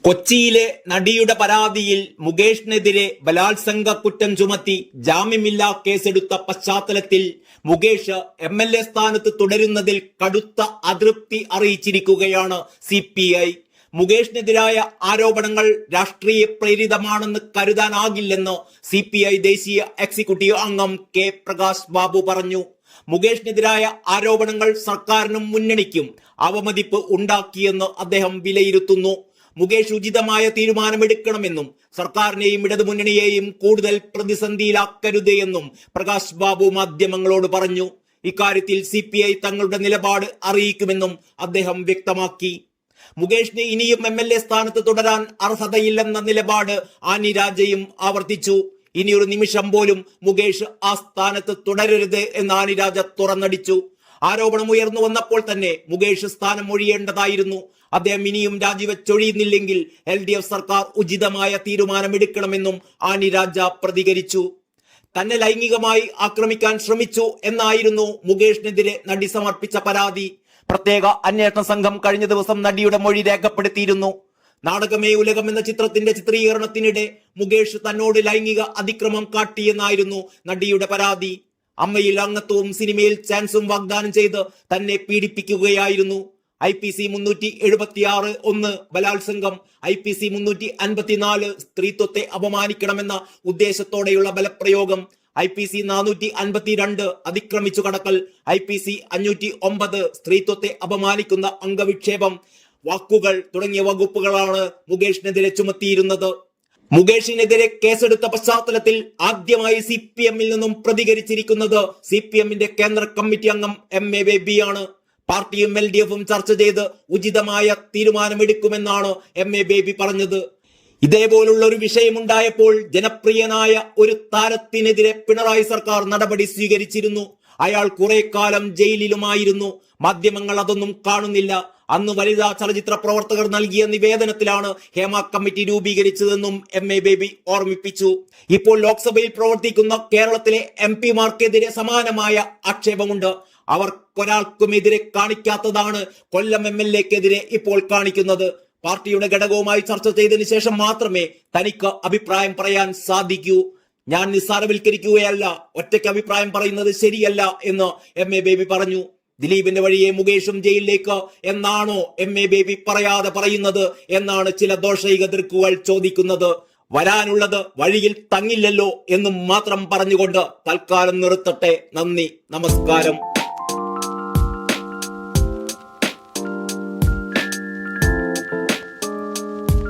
കൊച്ചിയിലെ നടിയുടെ പരാതിയിൽ മുകേഷിനെതിരെ ബലാത്സംഗ കുറ്റം ചുമത്തി ജാമ്യമില്ലാ കേസെടുത്ത പശ്ചാത്തലത്തിൽ മുകേഷ് MLA സ്ഥാനത്ത് തുടരുന്നതിൽ കടുത്ത അതൃപ്തി അറിയിച്ചിരിക്കുകയാണ് CPI. മുകേഷിനെതിരായ ആരോപണങ്ങൾ രാഷ്ട്രീയ പ്രേരിതമാണെന്ന് കരുതാനാകില്ലെന്ന് CPI ദേശീയ എക്സിക്യൂട്ടീവ് അംഗം K. പ്രകാശ് ബാബു പറഞ്ഞു. മുകേഷിനെതിരായ ആരോപണങ്ങൾ സർക്കാരിനും മുന്നണിക്കും അവമതിപ്പ് ഉണ്ടാക്കിയെന്ന് അദ്ദേഹം വിലയിരുത്തുന്നു. മുകേഷ് ഉചിതമായ തീരുമാനമെടുക്കണമെന്നും സർക്കാരിനെയും ഇടതുമുന്നണിയെയും കൂടുതൽ പ്രതിസന്ധിയിലാക്കരുത് എന്നും പ്രകാശ് ബാബു മാധ്യമങ്ങളോട് പറഞ്ഞു. ഇക്കാര്യത്തിൽ CPI തങ്ങളുടെ നിലപാട് അറിയിക്കുമെന്നും അദ്ദേഹം വ്യക്തമാക്കി. മുകേഷിന് ഇനിയും MLA സ്ഥാനത്ത് തുടരാൻ അർഹതയില്ലെന്ന നിലപാട് ആനി രാജയും ആവർത്തിച്ചു. ഇനിയൊരു നിമിഷം പോലും മുകേഷ് ആ സ്ഥാനത്ത് തുടരരുത് എന്ന് ആനി രാജ തുറന്നടിച്ചു. ആരോപണം ഉയർന്നു വന്നപ്പോൾ തന്നെ മുകേഷ് സ്ഥാനം ഒഴിയേണ്ടതായിരുന്നു. അദ്ദേഹം ഇനിയും രാജിവെച്ചൊഴിയുന്നില്ലെങ്കിൽ LDF സർക്കാർ ഉചിതമായ തീരുമാനമെടുക്കണമെന്നും ആനി രാജ പ്രതികരിച്ചു. തന്നെ ലൈംഗികമായി ആക്രമിക്കാൻ ശ്രമിച്ചു എന്നായിരുന്നു മുകേഷിനെതിരെ നടി സമർപ്പിച്ച പരാതി. പ്രത്യേക അന്വേഷണ സംഘം കഴിഞ്ഞ ദിവസം നടിയുടെ മൊഴി രേഖപ്പെടുത്തിയിരുന്നു. നാടകമേ ഉലകം എന്ന ചിത്രത്തിന്റെ ചിത്രീകരണത്തിനിടെ മുകേഷ് തന്നോട് ലൈംഗിക അതിക്രമം കാട്ടിയെന്നായിരുന്നു നടിയുടെ പരാതി. അമ്മയിൽ അംഗത്വവും സിനിമയിൽ ചാൻസും വാഗ്ദാനം ചെയ്ത് തന്നെ പീഡിപ്പിക്കുകയായിരുന്നു. IPC 376(1) ബലാത്സംഗം, IPC 354 സ്ത്രീത്വത്തെ അപമാനിക്കണമെന്ന ഉദ്ദേശത്തോടെയുള്ള ബലപ്രയോഗം, IPC 452 അതിക്രമിച്ചു കടക്കൽ, IPC 509 സ്ത്രീത്വത്തെ അപമാനിക്കുന്ന അംഗവിക്ഷേപം, വാക്കുകൾ തുടങ്ങിയ വകുപ്പുകളാണ് മുകേഷിനെതിരെ ചുമത്തിയിരുന്നത്. മുകേഷിനെതിരെ കേസെടുത്ത പശ്ചാത്തലത്തിൽ ആദ്യമായി CPM-ൽ നിന്നും പ്രതികരിച്ചിരിക്കുന്നത് CPM-ന്റെ കേന്ദ്ര കമ്മിറ്റി അംഗം MA ബേബിയാണ്. പാർട്ടിയും LDF-ഉം ചർച്ച ചെയ്ത് ഉചിതമായ തീരുമാനമെടുക്കുമെന്നാണ് MA ബേബി പറഞ്ഞത്. ഇതേപോലുള്ള ഒരു വിഷയമുണ്ടായപ്പോൾ ജനപ്രിയനായ ഒരു താരത്തിനെതിരെ പിണറായി സർക്കാർ നടപടി സ്വീകരിച്ചിരുന്നു. അയാൾ കുറെ കാലം ജയിലിലുമായിരുന്നു. മാധ്യമങ്ങൾ അതൊന്നും കാണുന്നില്ല. അന്ന് വനിതാ ചലച്ചിത്ര പ്രവർത്തകർ നൽകിയ നിവേദനത്തിലാണ് ഹേമ കമ്മിറ്റി രൂപീകരിച്ചതെന്നും MA ബേബി ഓർമ്മിപ്പിച്ചു. ഇപ്പോൾ ലോക്സഭയിൽ പ്രവർത്തിക്കുന്ന കേരളത്തിലെ MP-മാർക്കെതിരെ സമാനമായ ആക്ഷേപമുണ്ട്. അവർക്കൊരാൾക്കുമെതിരെ കാണിക്കാത്തതാണ് കൊല്ലം MLA-ക്കെതിരെ ഇപ്പോൾ കാണിക്കുന്നത്. പാർട്ടിയുടെ ഘടകവുമായി ചർച്ച ചെയ്തതിനു ശേഷം മാത്രമേ തനിക്ക് അഭിപ്രായം പറയാൻ സാധിക്കൂ. ഞാൻ നിസ്സാരവൽക്കരിക്കുകയല്ല, ഒറ്റയ്ക്ക് അഭിപ്രായം പറയുന്നത് ശരിയല്ല എന്ന് MA ബേബി പറഞ്ഞു. ദിലീപിന്റെ വഴിയെ മുകേഷും ജയിലിലേക്ക് എന്നാണോ MA ബേബി പറയാതെ പറയുന്നത് എന്നാണ് ചില ദോഷൈക ദൃക്കുകൾ ചോദിക്കുന്നത്. വരാനുള്ളത് വഴിയിൽ തങ്ങില്ലല്ലോ എന്നും മാത്രം പറഞ്ഞുകൊണ്ട് തൽക്കാലം നിർത്തട്ടെ. നന്ദി, നമസ്കാരം.